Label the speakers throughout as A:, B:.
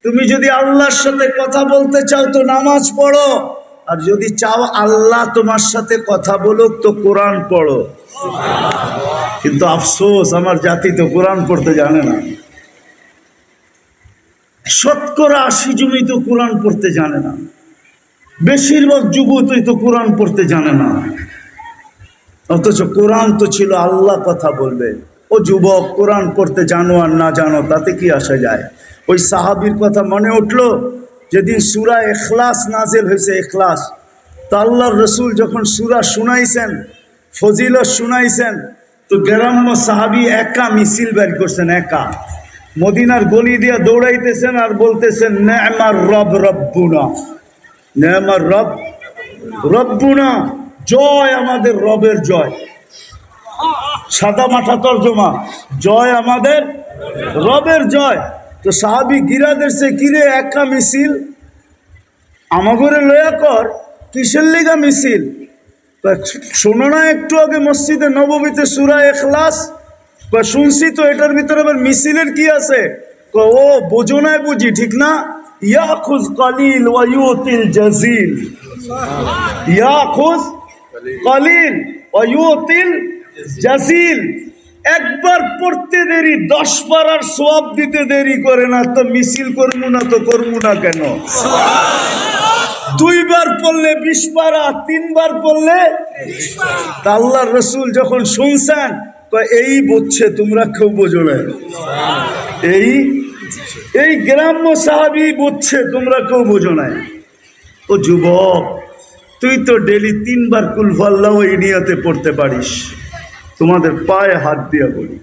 A: তুমি যদি আল্লাহর সাথে কথা বলতে চাও তো নামাজ পড়ো, আর যদি চাও আল্লাহ তোমার সাথে কথা বলুক তো কোরআন পড়ো। কিন্তু আফসোস, আমার জাতি তো কোরআন পড়তে জানে না। 80% তো কোরআন পড়তে জানে না। বেশিরভাগ যুবতই তো কোরআন পড়তে জানে না। অথচ কোরআন তো ছিল আল্লাহ কথা বলবে। ও যুবক, কোরআন পড়তে জানো আর না জানো তাতে কি আসা যায়? ওই সাহাবীর কথা মনে উঠলো যেদিন সূরা ইখলাস নাজিল হয়েছে। ইখলাস তো আল্লাহর রসুল যখন সূরা শুনাইছেন, ফজিলত শুনাইছেন, তো গ্রাম্য সাহাবী একা মিছিল বের করছেন। একা মদিনার গলি দিয়ে দৌড়াইতেছেন আর বলতেছেন, নেমার রব রব্বুনা, নেমার রব রব্বুনা, জয় আমাদের রবের জয়। সাদা মাঠা তর্জমা, জয় আমাদের রবের জয়। তো সাহাবী গিরাদের সে কিরে একা মিছিল, আমাগরে লয়া কর, কিসের লিগা মিছিল? শোনো না একটু আগে মসজিদে নববীতে সূরা ইখলাস, শুনছি তো, এটার ভিতরে আবার মিছিলের কি আছে? ও বোঝো নাই বুঝি, ঠিক না? ইয়াখুজ কালিল ওয়া ইউতিল জাজিল, ইয়াখুজ কালিল ওয়া ইউতিল জাজিল। একবার পড়তে দেরি 10 পারার সওয়াব দিতে দেরি করে না। তো মিছিল করবো না তো করবো না কেন? 2 বার পড়লে 20 পারা, 3 বার পড়লে। তা আল্লাহর রসুল যখন শুনছেন, এই বুঝছে, তোমরা কেউ বোঝো না। এই গ্রাম্য সাহাবী বুঝছে, তোমরা কেউ বোঝো না। ও যুবক, তুই তো ডেলি 3 বার কুল আল্লাহ এই নিয়তে পড়তে পারিস। তোমাদের পায়ে হাত দিয়া বলি,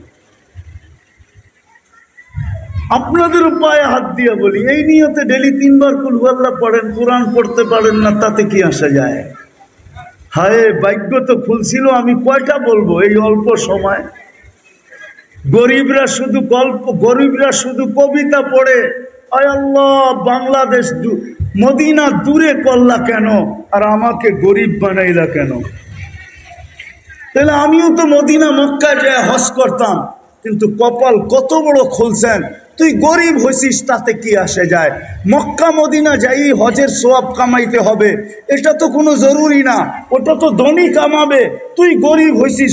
A: আপনাদেরও পায়ে হাত দিয়া বলি, এই নিয়তে ডেলি 3 বার কুল আল্লাহ পড়েন, কোরআন পড়তে পারেন না, তাতে কি আসা যায়? হায়, ভাগ্য তো খুলছিল। আমি কয়টা বলবো এই অল্প সময়? গরিবরা শুধু কবিতা পড়ে, আয় আল্লাহ বাংলাদেশ মদিনা দূরে করলা কেন, আর আমাকে গরিব বানাইলা কেন? তাহলে আমিও তো মদিনা মক্কা যায় হজ করতাম, কিন্তু কপাল কত বড় খুলছেন, তুই গরিব হইছিস, তাতে কি আসে যায়? মক্কা মদিনা যাই হজের সওয়াব কামাইতে হবে, এটা তো কোনো জরুরি না, ওটা তো ধনী কামাবে। তুই গরিব হইছিস,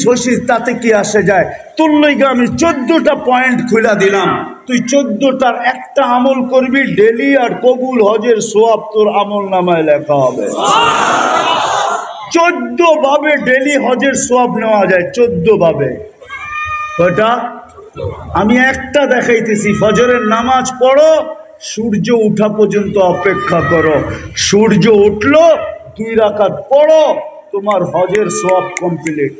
A: তাতে কি আসে যায়? তোর লইগা আমি 14টা পয়েন্ট খুলে দিলাম, তুই 14টার একটা আমল করবি ডেলি, আর কবুল হজের সওয়াব তোর আমল নামায় লেখা হবে। 14 ভাবে ডেলি হজের সওয়াব নেওয়া যায়, 14 ভাবে। কয়টা? আমি একটা দেখাইতেছি। ফজরের নামাজ পড়ো, সূর্য উঠা পর্যন্ত অপেক্ষা করো, সূর্য উঠলো 2 রাকাত পড়ো, তোমার হজের সওয়াব কমপ্লিট।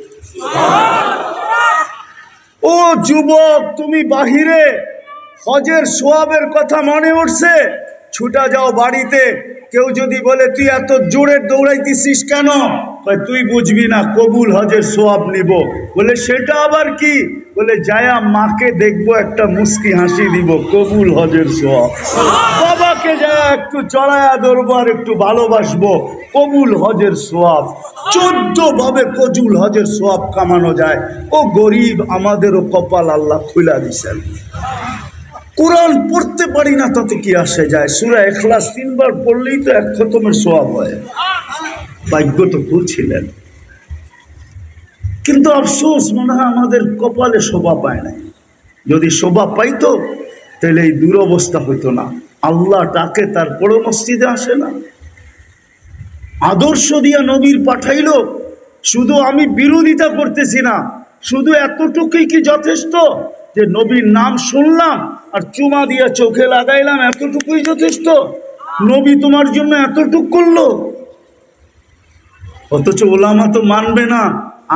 A: ও যুবক, তুমি বাহিরে, হজের সওয়াবের কথা মনে উঠছে, ছুটা যাও বাড়িতে। কেউ যদি বলে তুই এত জোরে দৌড়াইতেছিস কেন, তুই বুঝবি না, কবুল হজের সওয়াব নিব। বলে সেটা আবার কি? বলে যায়া মাকে দেখবো, একটা মুস্কি হাসি দিব, কবুল হজের সওয়াব। বাবাকে যায়া একটু চড়ায়া ধরবো আর একটু ভালোবাসবো, কবুল হজের সওয়াব। 14 ভাবে কবুল হজের সওয়াব কামানো যায়। ও গরিব, আমাদেরও কপাল আল্লাহ খুলা দিছেন। কোরআন পড়তে পারি না, তাতে কি আসে যায়? সূরা ইখলাস 3 বার পড়লেই তো 1 খতমের সওয়াব হয়। ভাগ্য তো খুলছিলেন, কিন্তু আফসোস, মনে হয় আমাদের কপালে শোভা পায় নাই। যদি শোভা পাইতো তাহলে এই দুরবস্থা হইতো না। আল্লাহ ডাকে, তারপরও মসজিদে আসে না। আদর্শ দিয়া নবীর পাঠাইলো, শুধু আমি বিরোধিতা করতেছি না, শুধু এতটুকুই কি যথেষ্ট যে নবীর নাম শুনলাম আর চুমা দিয়া চোখে লাগাইলাম, এতটুকুই যথেষ্ট? নবী তোমার জন্য এতটুক করলো, অথচ ওলামা তো মানবে না।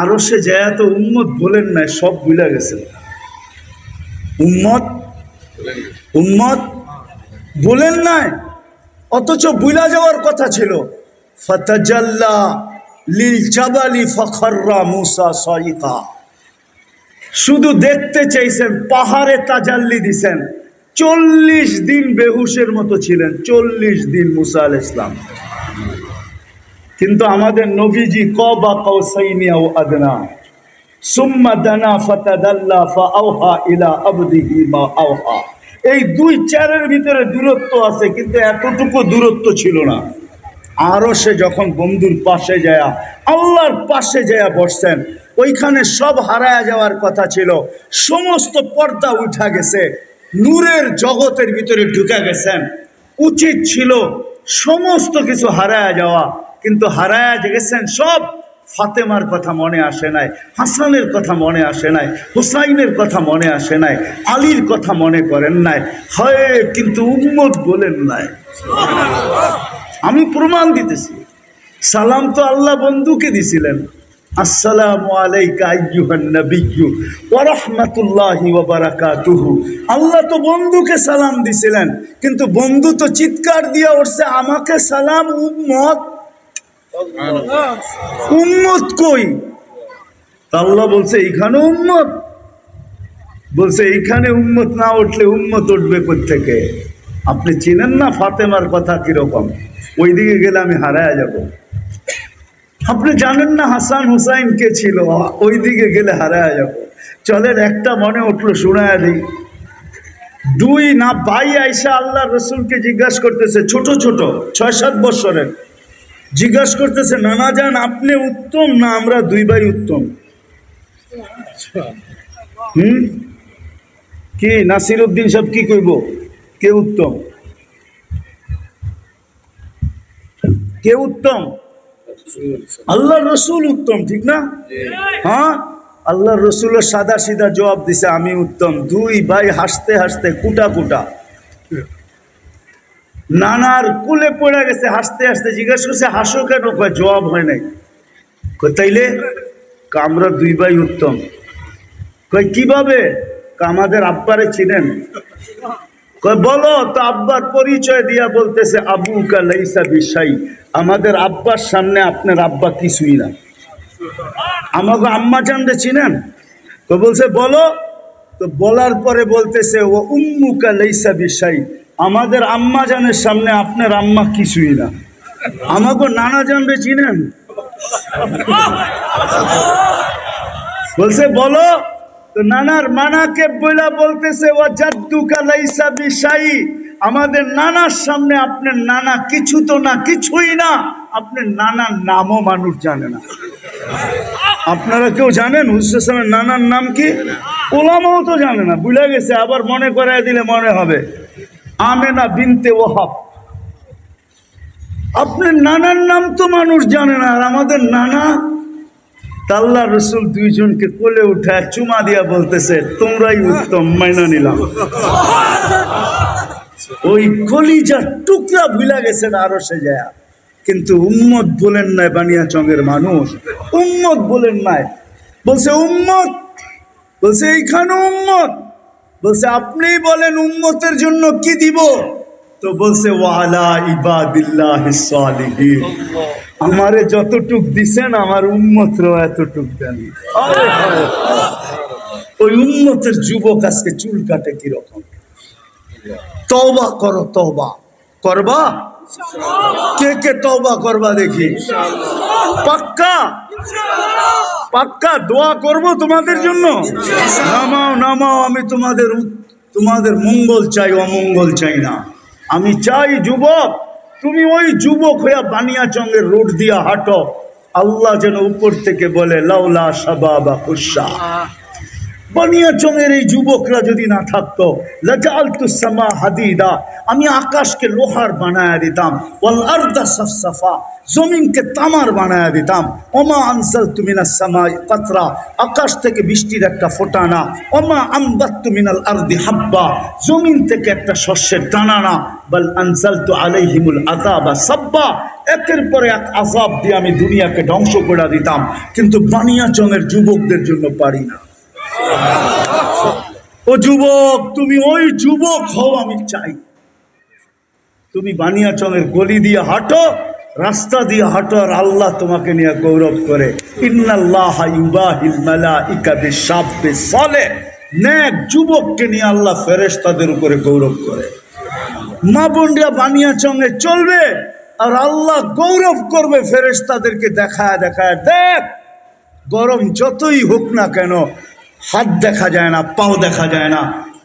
A: আরো সে যায় তো উম্মত বলেন নাই, সব ভুলে গেছে। উম্মত বলেন নাই, অথচ ভুলা যাওয়ার কথা ছিল। ফাতাজাল্লা লিল জাবালি ফাখাররা মুসা সাইকা। শুধু দেখতে চাইছেন, পাহাড়ে তাজাল্লি দিছেন। 40 দিন বেহুশের মতো ছিলেন, 40 দিন মুসা আলাইহিস সালাম। কিন্তু আমাদের নবীজি কবা কাউসাইনি আও আদনা, সুম্মা দানা ফাতাদাল্লা ফাআওহা ইলা আবদিহি মা আওহা। এই দুই চেয়ারের ভিতরে দূরত্ব আছে, কিন্তু এতটুকু দূরত্ব ছিল না। আরো সে যখন বন্ধুর পাশে যায়, আল্লাহর পাশে যায় বসছেন, ওইখানে সব হারায়া যাওয়ার কথা ছিল, সমস্ত পর্দা উঠা গেছে, নূরের জগতের ভিতরে ঢুকে গেছেন। উচিত ছিল সমস্ত কিছু হারায়া যাওয়া, কিন্তু হারায়া গেছেন সব। ফাতেমার কথা মনে আসে নাই, হাসানের কথা মনে আসে নাই, হুসাইনের কথা মনে আসে নাই, আলীর কথা মনে করেন নাই, হয় কিন্তু উম্মত বলেন নাই। আমি প্রমাণ দিতেছি। সালাম তো আল্লাহ বন্ধুকে দিছিলেন, আসসালামু আলাইকা আইয়ুহান নাবিয়্যু ওয়া রাহমাতুল্লাহি ওয়া বারাকাতুহু। আল্লাহ তো বন্ধুকে সালাম দিছিলেন, কিন্তু বন্ধু তো চিৎকার দিয়ে উঠছে, আমাকে সালাম উম্মত। উম্মত কই? আল্লাহ বলছে এইখানে উম্মত। বলছে এইখানে উম্মত না উঠলে উম্মত উঠবে কোত্থেকে? আপনি চিনেন না ফাতেমার কথা কিরকম? ওইদিকে গেলে আমি হারায়া যাব। আপনি জানেন না হাসান হুসাইন কে ছিল? ওইদিকে গেলে হারায়া যাব। চলেন একটা মনে উঠলো, শোনায়া দিই। দুই না ভাই আইসা আল্লাহ রসুলকে জিজ্ঞাসা করতেছে, ছোট ছোট 6-7 বছরের, জিজ্ঞাসা করতেছে, নানা যান আপনি উত্তম না আমরা দুই ভাই উত্তম? কি নাসির উদ্দিন সাহেব কি কইব? কে উত্তম? কে উত্তম? আল্লাহ রসুল উত্তম, ঠিক না? হ্যাঁ, আল্লাহ রসুলের সাদা সিধা জবাব দিছে, আমি উত্তম। দুই ভাই হাসতে হাসতে কুটা কুটা নানার কুলে পড়ে গেছে, হাসতে হাসতে জিজ্ঞেস করছে, হাসো কেন? কয় জবাব হয় নাই। তাইলে আমরা দুই ভাই উত্তম। কয় কিভাবে? আমাদের আব্বারে চিনেন? কয় বলো তো। আব্বার পরিচয় দিয়া বলতেছে, আবুকা লাইসা বিশাই, আমাদের আব্বার সামনে আপনার আব্বা কিছুই না। আমাকে আম্মা জানতে চিনেন? তো বলছে বলো তো। বলার পরে বলতেছে, ও উম্মুকা লাইসা বিশাই, আমাদের আম্মা জানের সামনে আপনার আম্মা কিছুই না। আমাকে নানা জানতে চিনেন? বলছে বলো তো। নানার মানাকে বইলা বলতেছে, ও জাদ্দুকা লাইসা বিশাই, আমাদের নানার সামনে আপনার নানা কিছু তো না, কিছুই না। আপনার নানার নামও মানুষ জানে না। আপনারা কেউ জানেন হুসেনের নানার নাম কি? ওলামাও তো জানে না, ভুলে গেছে। আবার মনে করাই দিলে মনে হবে, আমেনা বিনতে ওহাব। আপনার নানার নাম তো মানুষ জানে না, আর আমাদের নানা। আল্লাহ রসুল দুইজনকে কোলে উঠে চুমা দিয়া বলতেছে, তোমরাই উত্তম, মাইনা নিলাম। ওই কলিজার টুকরা ভুলা গেছেন আরো সে যায়, কিন্তু উম্মত বলেন নাই। বানিয়াচংয়ের মানুষ উম্মত বলেন নাই। বলছে উম্মত, বলছে এইখানে উম্মত। বলছে আপনি বলেন উম্মতের জন্য কি দিব? তো বলছে ওয়ালা ইবাদিল্লাহিস সালিহিন, আমারে যতটুক দিছেন আমার উম্মতরও এতটুক দেন। ওই উম্মতের যুবক আজকে চুল কাটে কিরকম? তওবা করো, তওবা করবা? কে কে তওবা করবা দেখি? পাক্কা পাক্কা দোয়া করব তোমাদের জন্য। নামাও নামাও, আমি তোমাদের মঙ্গল চাই, অমঙ্গল চাই না। আমি চাই যুবক তুমি ওই যুবক হইয়া বানিয়াচংয়ের রোড দিয়া হাঁটো। আল্লাহ যেন উপর থেকে বলে, লাউলা শাবাবা কুশা। বানিয়াচংয়ের এই যুবকরা যদি না থাকতো, লাজালতুস সামা হাদিদা, আমি আকাশকে লোহার বানায়া দিতাম, ওয়াল আরদা সাফসাফা, জমিনকে তামার বানায়া দিতাম। ওমা আনসালতু মিনাস সামাই কাতরা, আকাশ থেকে বৃষ্টির একটা ফোঁটা না। ওমা আমবাততু মিনাল আরদি হাব্বা, জমিন থেকে একটা শস্যের দানা না। বাল আনসালতু আলাইহিমুল আযাবা সাব্বা, একের পর এক আযাব দিয়ে আমি দুনিয়াকে ধ্বংস করে দিতাম। কিন্তু বানিয়াচংয়ের যুবকদের জন্য পারি না। ও যুবক, তুমি ওই যুবক হও, আমি চাই। তুমি বানিয়াচংয়ের গলি দিয়ে হাঁটো, রাস্তা দিয়ে হাঁটো, আর আল্লাহ তোমাকে নিয়ে গৌরব করে। ইন্নাল্লাহা ইউবাহিল মালাইকা বিশাব্বি সালেহ, নেক যুবককে নিয়ে আল্লাহ ফেরেশতাদের উপরে গৌরব করে। মা বোনরা বানিয়াচংয়ে চলবে, আর আল্লাহ গৌরব করবে ফেরেশতাদেরকে দেখায় দেখায়। দেখ, গরম যতই হোক না কেন, হাত দেখা যায় না, পাও দেখা যায় না,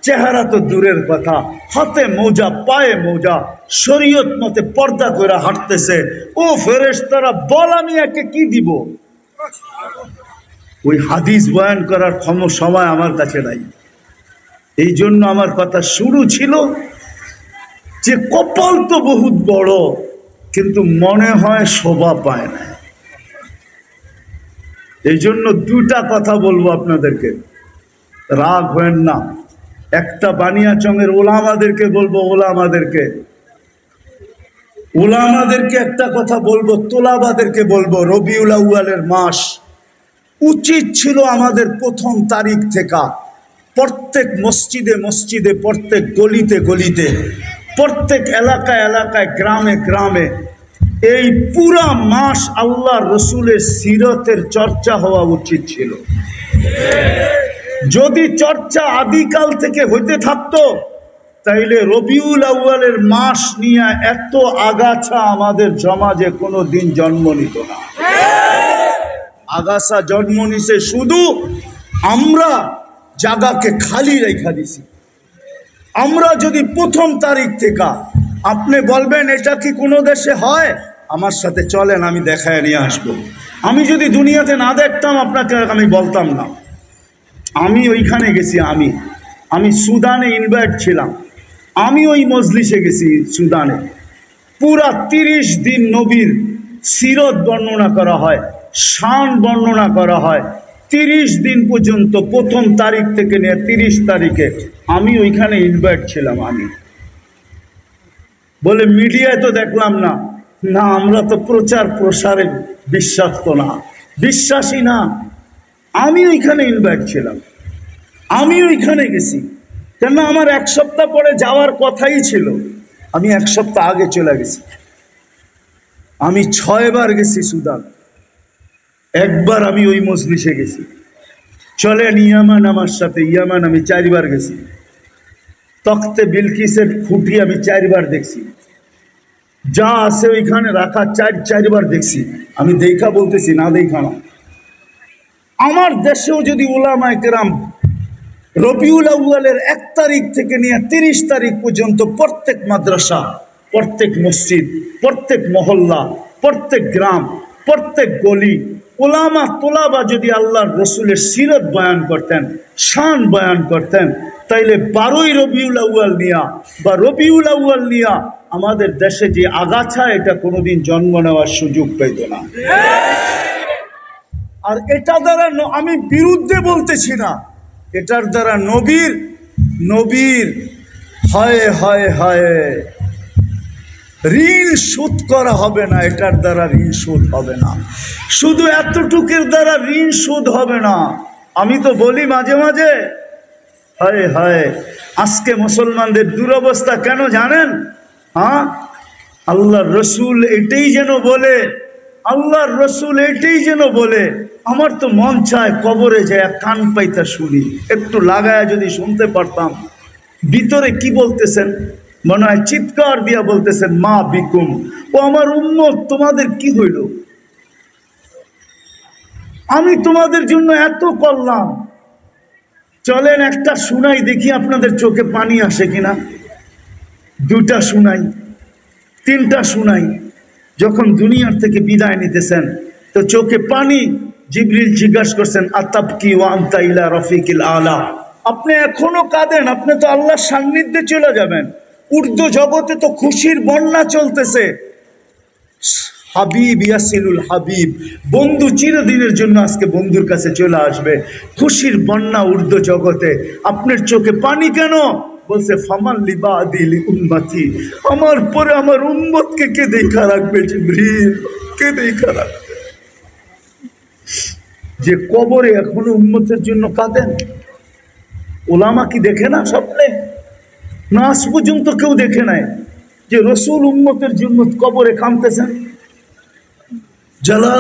A: চেহারা তো দূরের কথা, হাতে মোজা পায়ে মোজা, শরীয়ত মতে পর্দা করে হাঁটতেছে। ও ফেরেশতারা বল আমি একে কি দিব? ওই হাদিস বয়ান করার সময় আমার কাছে নাই। এই জন্য আমার কথা শুরু ছিল যে কপাল তো বহুত বড়, কিন্তু মনে হয় শোভা পায় না। এই জন্য দুটা কথা বলবো আপনাদেরকে, রাগ হয়েন না। একটা বানিয়াচংয়ের ওলামাদেরকে বলবো, ওলামাদেরকে একটা কথা বলবো, তোলাবাদেরকে বলবো, রবিউল আউয়ালের মাস উচিত ছিল আমাদের 1 তারিখ থেকে প্রত্যেক মসজিদে মসজিদে, প্রত্যেক গলিতে গলিতে, প্রত্যেক এলাকায় এলাকায়, গ্রামে গ্রামে এই পুরা মাস আল্লাহ রসুলের সিরতের চর্চা হওয়া উচিত ছিল। যদি চর্চা আদিকাল থেকে হইতে থাকতো তাইলে রবিউল আউয়ালের মাস নিয়ে এত আগাছা আমাদের সমাজে কোনো দিন জন্ম নিত না। আগাছা জন্ম নিছে শুধু আমরা জায়গাকে খালি রেখা দিছি। আমরা যদি 1 তারিখ থেকে, আপনি বলবেন এটা কি কোনো দেশে হয়? আমার সাথে চলেন, আমি দেখায় নিয়ে আসবো। আমি যদি দুনিয়াতে না দেখতাম আপনাকে আমি বলতাম না। আমি ওইখানে গেছি, আমি সুদানে ইনভাইট ছিলাম, আমি ওই মজলিসে গেছি সুদানে। পুরা 30 দিন নবীর সিরত বর্ণনা করা হয়, শান বর্ণনা করা হয়। 30 দিন পর্যন্ত 1 তারিখ থেকে নিয়ে 30 তারিখে আমি ওইখানে ইনভাইট ছিলাম। আমি বলে মিডিয়ায় তো দেখলাম না। না, আমরা তো প্রচার প্রসারে বিশ্বাসী না। আমি ওইখানে ইনভাইট ছিলাম, আমি ওইখানে গেছি। কেন আমার 1 সপ্তাহ পরে যাওয়ার কথাই ছিল, আমি 1 সপ্তাহ আগে চলে গেছি। আমি 6 বার গেছি সুদান, একবার আমি ওই মজলিসে গেছি। চলেন ইয়ামান আমার সাথে, ইয়ামান আমি 4 বার গেছি। তখতে বিলকিসের খুঁটি আমি 4 বার দেখছি, যা আছে ওইখানে রাখা 4 বার দেখছি। আমি দেখা বলতেছি, না দেখা না। আমার দেশেও যদি উলামায়ে কেরাম রবিউল আউয়ালের 1 তারিখ থেকে নিয়ে 30 তারিখ পর্যন্ত প্রত্যেক মাদ্রাসা, প্রত্যেক মসজিদ, প্রত্যেক মহল্লা, প্রত্যেক গ্রাম, প্রত্যেক গলি ওলামা তোলাবা যদি আল্লাহর রসুলের সিরত বয়ান করতেন, শান বয়ান করতেন, তাইলে 12ই রবিউল আউয়াল নিয়া বা রবিউল আউয়াল নিয়া আমাদের দেশে যে আগাছা, এটা কোনোদিন জন্ম নেওয়ার সুযোগ পেত না। আর এটা দ্বারা আমি বিরুদ্ধে বলতেছি না, এটার দ্বারা নবীর হয় হয় হয় ঋণ শোধ করা হবে না। এটার দ্বারা ঋণ শোধ হবে না, শুধু এতটুকুর দ্বারা ঋণ শোধ হবে না। আমি তো বলি মাঝে মাঝে, হায় হায় আজকে মুসলমানদের দুরবস্থা কেন জানেন? হ্যাঁ, আল্লাহর রসুল এটাই যেন বলে, আল্লাহর রসুল এটাই যেন বলে। আমার তো মন চায় কবরে যায় কান পাইতা শুনি, একটু লাগায় যদি শুনতে পারতাম ভিতরে কি বলতেছেন। মনে হয় চিৎকার দিয়া বলতেছেন, মা বিকুম, ও আমার উম্মত, তোমাদের কি হইল? আমি তোমাদের জন্য এত করলাম। চলেন একটা শুনাই, দেখি আপনাদের চোখে পানি আসে কিনা। 2টা শুনাই, 3টা শুনাই। যখন দুনিয়ার থেকে বিদায় নিতেছেন তো চোখে পানি। জিবরিল জিজ্ঞাসা করছেন, আতাবকি ওয়া আনতা ইলা রফিকিল আলা, আপনি এখনো কাঁদেন? আপনি তো আল্লাহর সান্নিধ্যে চলে যাবেন। উর্দু জগতে তো খুশির বন্যা চলতেছে। হাবিব ইয়াসিলুল হাবিব, বন্ধু চিরদিনের জন্য আজকে বন্ধুর কাছে চলে আসবে। খুশির বন্যা উর্দু জগতে, আপনার চোখে পানি কেন? বলছে, ফামান লিবাদি লিউম্মতি, আমার পরে আমার উম্মতকে কে দেখা রাখবে? জিবরিল, কে দেখা রাখবে? যে কবরে এখনো উম্মতের জন্য কাঁদেন, ওলামা কি দেখে না স্বপ্নে? না, আজ পর্যন্ত কেউ দেখে নাই যে রসুল উম্মতের জন্য কবরে কাঁদতেছেন। যারা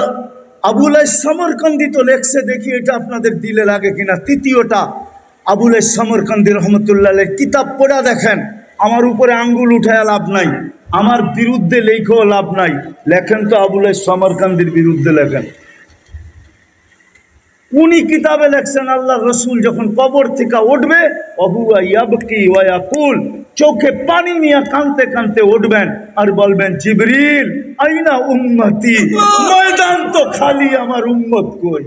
A: আবুল সমরকান্দি তো লেখছে, দেখি এটা আপনাদের দিলে লাগে কিনা। 3য়টা আবুল সমরকান্দি রহমতুল্লাহ কিতাব পড়া দেখেন। আমার উপরে আঙ্গুল উঠায় লাভ নাই, আমার বিরুদ্ধে লেখেও লাভ নাই। লেখেন তো আবুল সমরকান্দির বিরুদ্ধে লেখেন। উনি কিতাবে লেখছেন আল্লাহ রসুল যখন কবর থেকে উঠবে অহুয়া ইয়াবকি ওয়া ইয়াকুল, চোখে পানি নিয়ে কাঁদতে কাঁদতে উঠবেন আর বলবেন জিবরিল আইনা উম্মতি, ময়দান তো খালি, আমার উম্মত কই?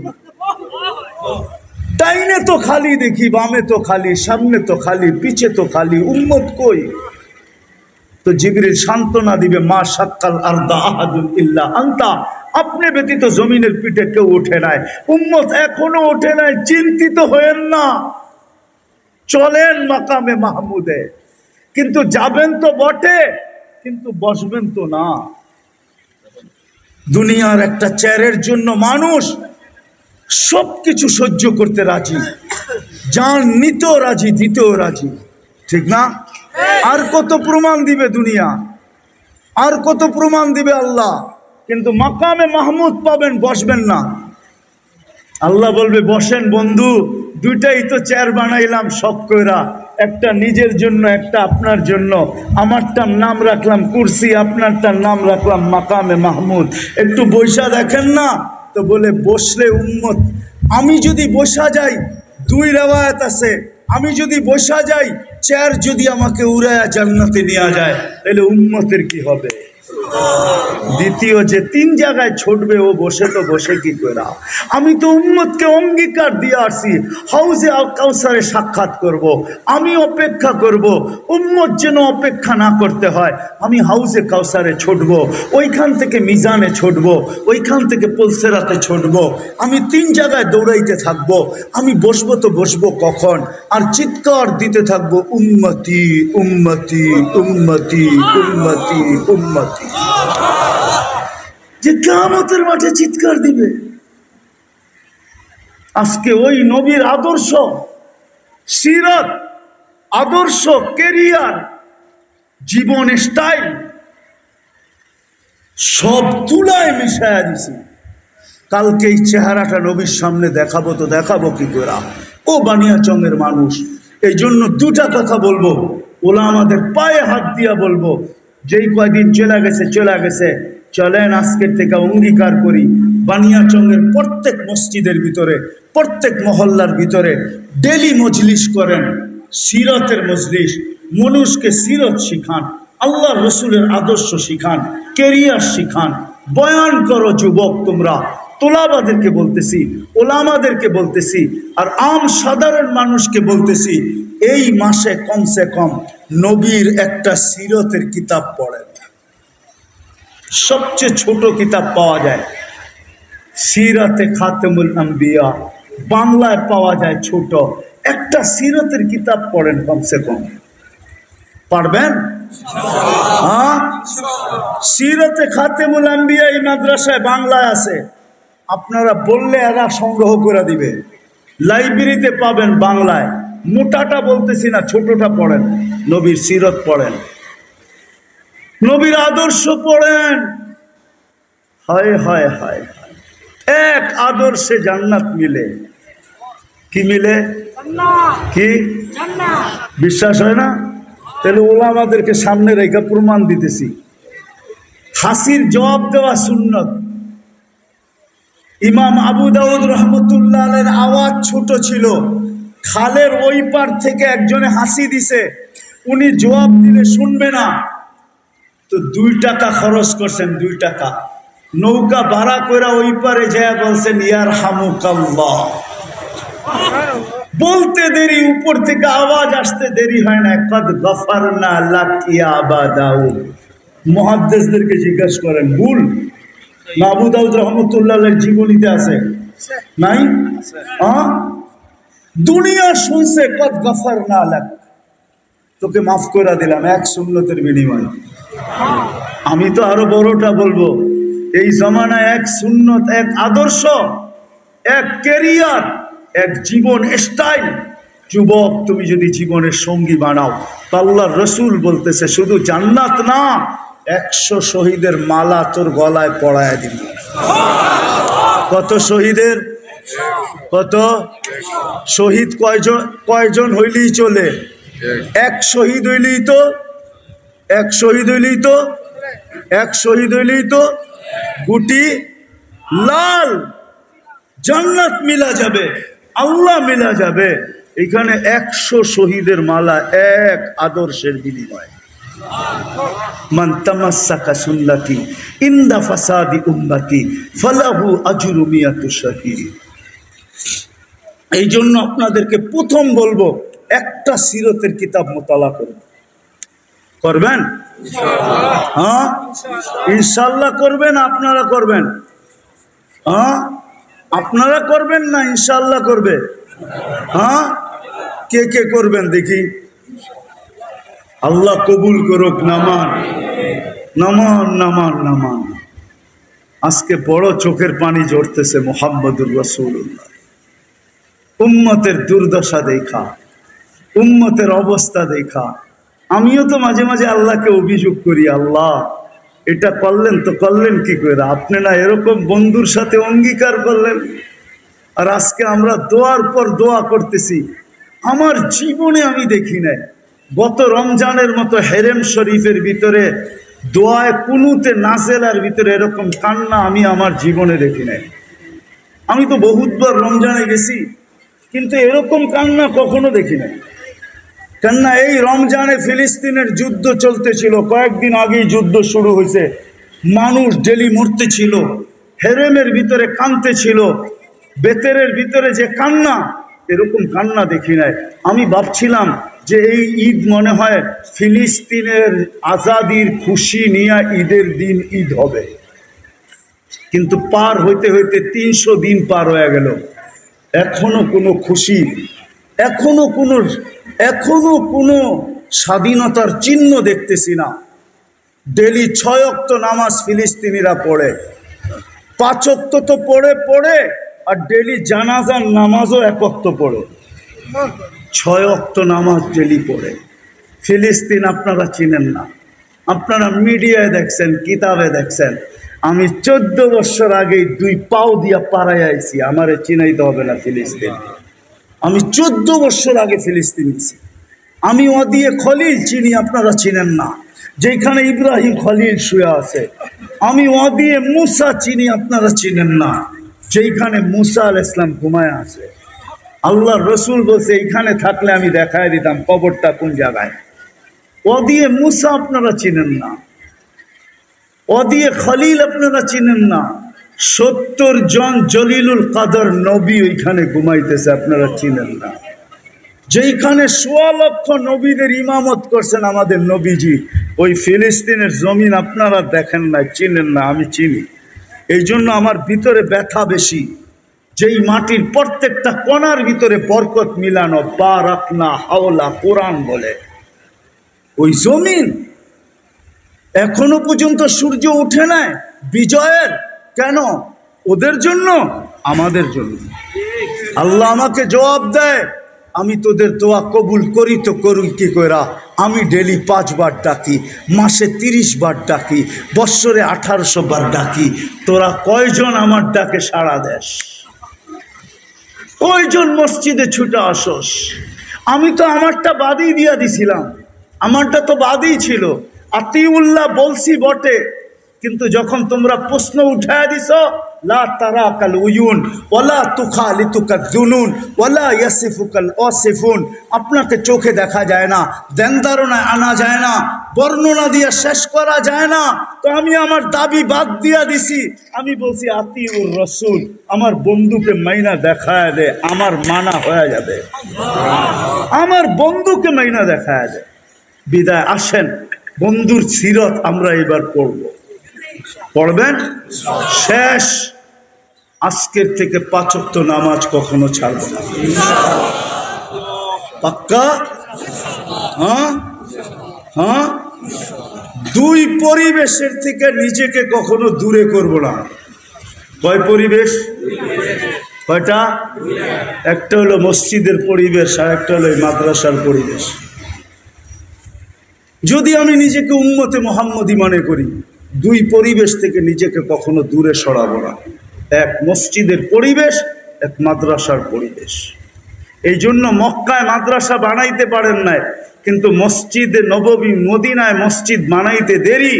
A: ডাইনে তো খালি দেখি, বামে তো খালি, সামনে তো খালি, পিছে তো খালি, উম্মত কই? তো জিবরিল সান্ত্বনা দিবে, মা শাক্কাল আরদা আহাদুন ইল্লা আনতা, আপনি ব্যতীত জমিনের পিঠে কেউ ওঠে নাই, উম্মত এখনো ওঠে নাই, চিন্তিত হয়েন না, চলেন মাকামে মাহমুদে। কিন্তু যাবেন তো বটে, কিন্তু বসবেন তো না। দুনিয়ার একটা চেয়ারের জন্য মানুষ সবকিছু সহ্য করতে রাজি, জান নিতেও রাজি, দিতেও রাজি, ঠিক না? আর কত প্রমাণ দিবে দুনিয়া, আর কত প্রমাণ দিবে আল্লাহ, কিন্তু মাকামে মাহমুদ পাবেন, বসবেন না। আল্লাহ বলবে বসেন বন্ধু, দুইটাই তো চেয়ার বানাইলাম শখ কইরা, একটা নিজের জন্য, একটা আপনার জন্য। আমারটার নাম রাখলাম কুরসি, আপনারটার নাম রাখলাম মাকামে মাহমুদ, একটু বৈশা দেখেন না। তো বলে বসলে উম্মত, আমি যদি বসা যাই, দুই রেওয়ায়াত আছে, আমি যদি বসা যাই, চেয়ার যদি আমাকে উড়ায়া জান্নাতে নেওয়া যায়, তাহলে উম্মতের কি হবে? দ্বিতীয় যে তিন জায়গায় ছুটবে, ও বসে তো বসে কি করে? আমি তো উম্মতকে অঙ্গীকার দিয়ে আসছি, হাউজে কাউসারে সাক্ষাৎ করব, আমি অপেক্ষা করব, উম্মত যেন অপেক্ষা না করতে হয়। আমি হাউজে কাউসারে ছুটব, ওইখান থেকে মিজানে ছুটব, ওইখান থেকে পুলসেরাতে ছুটব, আমি তিন জায়গায় দৌড়াইতে থাকব। আমি বসবো তো বসবো কখন? আর চিৎকার দিতে থাকবো, উম্মতি উম্মতি উম্মতি উম্মতি উম্মতি। যে কিয়ামতের মাঠে চিৎকার দিবে। আজকে ওই নবীর আদর্শ, সিরাত, আদর্শ, কেরিয়ার, জীবন স্টাইল সব তুলায় মিশায়া দিছি। কালকে এই চেহারাটা নবীর সামনে দেখাবো, তো দেখাবো কি করে? ও বানিয়াচংয়ের মানুষ, এই জন্য দুটা কথা বলবো, ওলা আমাদের পায়ে হাত দিয়া বলবো, যেই কয়দিন চলে গেছে চলে গেছে, চলেন আজকের থেকে অঙ্গীকার করি, বানিয়াচংয়ের প্রত্যেক মসজিদের ভিতরে, প্রত্যেক মহল্লার ভিতরে ডেলি মজলিস করেন, সিরতের মজলিস, মানুষকে সিরত শিখান, আল্লাহ রসুলের আদর্শ শিখান, কেরিয়ার শিখান, বয়ান করো যুবক তোমরা। তোলাবাদেরকে বলতেছি, ওলামাদেরকে বলতেছি, আর আম সাধারণ মানুষকে বলতেছি, এই মাসে কমসে কম নবীর একটা সিরতের কিতাব পড়েন। সবচেয়ে ছোট কিতাব পাওয়া যায় সিরাতে খাতেমুল আম্বিয়া, বাংলায় পাওয়া যায় ছোট, একটা সিরতের কিতাব পড়েন কমসে কম। পারবেন? হ্যাঁ, সিরতে খাতেমুল আম্বিয়া এই মাদ্রাসায় বাংলায় আছে, আপনারা বললে এরা সংগ্রহ করে দিবে, লাইব্রেরিতে পাবেন বাংলায়। মোটাটা বলতেছি না, ছোটটা পড়েন, নবীর সিরত পড়েন, নবীর আদর্শ পড়েন। হায় হায় হায়, এক আদর্শে জান্নাত মিলে। কি মিলে? কি বিশ্বাস হয় না? তাহলে ওলামাদেরকে সামনে রেখে প্রমাণ দিতেছি। হাসির জবাব দেওয়া সুন্নত। ইমাম আবু দাউদ রহমতুল্লাহ আলাইহির আওয়াজ ছোট ছিল, খালের ওই পার থেকে একজনে হাসি দিছে, উনি জবাব দিলে শুনবে না, তো 2 টাকা খরচ করছেন, 2 টাকা নৌকা ভাড়া করে ওই পারে যায় বলছেন ইয়ার হামুকাল্লাহ। বলতে দেরি, উপর থেকে আওয়াজ আসতে দেরি হয় না, কদ গফারনা লাকি ইয়া আবা দাউদ। মুহাদ্দিসদেরকে জিজ্ঞাসা করেন, ভুল না আবু দাউদ রহমতুল্লাহ আলাইহির জীবনীতে আছে নাই? হ্যাঁ, দুনিয়া শুনছে কদ গফারনা লাক, তোকে মাফ করে দিলাম এক সুন্নতের বিনিময়ে। আমি তো আরো বড়টা বলবো, এই জমানায় এক সুন্নত, এক আদর্শ, এক কেরিয়ার, এক জীবন স্টাইল। যুবক, তুমি যদি জীবনের সঙ্গী বানাও, আল্লাহর রসুল বলতেছে শুধু জান্নাত না, 100 শহীদের মালা তোর গলায় পড়ায় দিল। কত শহীদের? কত শহীদ? কয়জন হইলেই চলে? এক শহীদ হইলেই তো, এক শহীদ হইলেই তো, এক শহীদ হইলেই তো গুটি লাল। জান্নাত মিলা যাবে, আল্লাহ মিলা যাবে। এখানে 100 শহীদের মালা এক আদর্শের বিনিময়। মান তামাসসাকা সুন্নতি ইনদা ফাসাদি উম্মতি ফালাহু আজরু মিয়াতু শাহীদ। এই জন্য আপনাদেরকে প্রথম বলবো, একটা সিরতের কিতাব মোতালা করুন। করবেন? হ্যাঁ, ইনশাল্লাহ করবেন। আপনারা করবেন? হ্যাঁ, আপনারা করবেন না ইনশাল্লাহ করবে? হ্যাঁ, কে কে করবেন দেখি? আল্লাহ কবুল করুক। নামান নামান নামান নামান। আজকে বড় চোখের পানি ঝরতেছে মুহাম্মদুর রাসূলুল্লাহ। উম্মতের দুর্দশা দেখা, উম্মতের অবস্থা দেখা আমিও তো মাঝে মাঝে আল্লাহকে অভিযোগ করি, আল্লাহ এটা করলেন তো করলেন কি করে? আপনি না এরকম বন্ধুর সাথে অঙ্গীকার করলেন, আর আজকে আমরা দোয়ার পর দোয়া করতেছি। আমার জীবনে আমি দেখি নাই গত রমজানের মতো হেরেম শরীফের ভিতরে দোয়ায় কুনুতে নাজেলার ভিতরে এরকম কান্না আমি আমার জীবনে দেখি নাই। আমি তো বহুতবার রমজানে গেছি, কিন্তু এরকম কান্না কখনো দেখি নাই। কেননা এই রমজানে ফিলিস্তিনের যুদ্ধ চলতেছিল, কয়েকদিন আগেই যুদ্ধ শুরু হয়েছে। মানুষ ডেলি মরতেছিল, হেরেমের ভিতরে কাঁদতেছিল, বেতেরের ভিতরে যে কান্না, এরকম কান্না দেখি নাই। আমি ভাবছিলাম যে এই ঈদ মনে হয় ফিলিস্তিনের আজাদির খুশি নিয়ে ঈদের দিন ঈদ হবে, কিন্তু পার হইতে হইতে 300 দিন পার হয়ে গেল, এখনো কোনো খুশি, এখনো কোনো স্বাধীনতার চিহ্ন দেখতেছি না। ডেলি 6 ওয়াক্ত নামাজ ফিলিস্তিনিরা পড়ে, 5 ওয়াক্ত তো পড়ে, আর ডেলি জানাজার নামাজও 1 ওয়াক্ত পড়ে। 6 ওয়াক্ত নামাজ ডেলি পড়ে। ফিলিস্তিন আপনারা চিনেন না, আপনারা মিডিয়ায় দেখছেন, কিতাবে দেখছেন। আমি 14 বছর আগে 2 পাও দিয়া পাড়ায় আইছি, আমারে চিনাইতে হবে না ফিলিস্তিন। আমি 14 বছর আগে ফিলিস্তিন গেছি। আমি ওয়াদিয়ে খলিল চিনি, আপনারা চিনেন না, যেখানে ইব্রাহিম খলিল শুয়ে আছে। আমি ওয়াদিয়ে মুসা চিনি, আপনারা চিনেন না, যেখানে মুসা আলাইহিস সালাম ঘুমায় আছে। আল্লাহ রসুল বলছে এইখানে থাকলে আমি দেখায় দিতাম কবরটা কোন জায়গায়। ওয়াদিয়ে মুসা আপনারা চিনেন না, ওয়াদিয়ে খলিল আপনারা চিনেন না। 70 জন জলিলুল কাদর নবী ওইখানে ঘুমাইতেছে, আপনারা চিনেন না। যেইখানে 1.25 লক্ষ নবীদের ইমামত করছেন আমাদের নবীজি, ওই ফিলিস্তিনের জমিন আপনারা দেখেন না, চিনেন না, আমি চিনি। এই জন্য আমার ভিতরে ব্যথা বেশি। যেই মাটির প্রত্যেকটা কণার ভিতরে বরকত মিলানো, বারাকনা হাওলা কোরআন বলে, ওই জমিন এখনো পর্যন্ত সূর্য উঠে নাই বিজয়ের। কেন? ওদের জন্য, আমাদের জন্য। আল্লাহ আমাকে জবাব দেয়, আমি তোদের দোয়া কবুল করি তো করুন কি কইরা। আমি ডেলি 5 বার ডাকি, মাসে 30 বার ডাকি, বৎসরে 1800 বার ডাকি। তোরা কয়জন আমার ডাকে সাড়া দেস? কয়জন মসজিদে ছুটে আসস? আমি তো আমারটা বাদই দিয়া দিছিলাম, আমারটা তো বাদই ছিল। আতিউল্লাহ বলছি বটে, কিন্তু যখন তোমরা প্রশ্ন উঠায় দিছ, লা তারাকাল উয়ুন ওয়ালা তুখালিতুকা যুনুন ওয়ালা ইয়াসিফুকাল ওয়াসিফুন, আপনাকে চোখে দেখা যায় না, ধ্যান ধারণায় আনা যায় না, বর্ণনা দিয়ে শেষ করা যায় না। তো আমি আমার দাবি বাদ দিয়া দিছি। আমি বলছি আতিউর রসুল, আমার বন্ধুকে মাইনা দেখায় দে, আমার মানা হয়ে যাবে। আমার বন্ধুকে মাইনা দেখায় দে। বিদায়। আসেন বন্ধুর সিরত আমরা এবার পড়ব। পড়বেন? শেষ। আজকের থেকে 5 ওয়াক্ত নামাজ কখনো ছাড়ব না, পাক্কা? হ্যাঁ হ্যাঁ। 2 পরিবেশের থেকে নিজেকে কখনো দূরে করব না। কয় পরিবেশ? কয়টা? একটা হলো মসজিদের পরিবেশ, আর একটা হলো মাদ্রাসার পরিবেশ। যদি আমি নিজেকে উম্মতে মুহাম্মদী মনে করি, 2 পরিবেশ থেকে নিজেকে কখনো দূরে সরাবো না। এক মসজিদের পরিবেশ, এক মাদ্রাসার পরিবেশ। এই জন্য মক্কায় মাদ্রাসা বানাইতে পারেন নাই, কিন্তু মসজিদে নববী মদিনায় মসজিদ বানাইতে দেরি,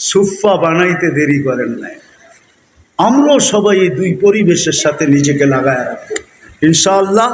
A: সুফা বানাইতে দেরি করেন নাই। আমরাও সবাই এই দুই পরিবেশের সাথে নিজেকে লাগায় রাখবো ইনশাআল্লাহ।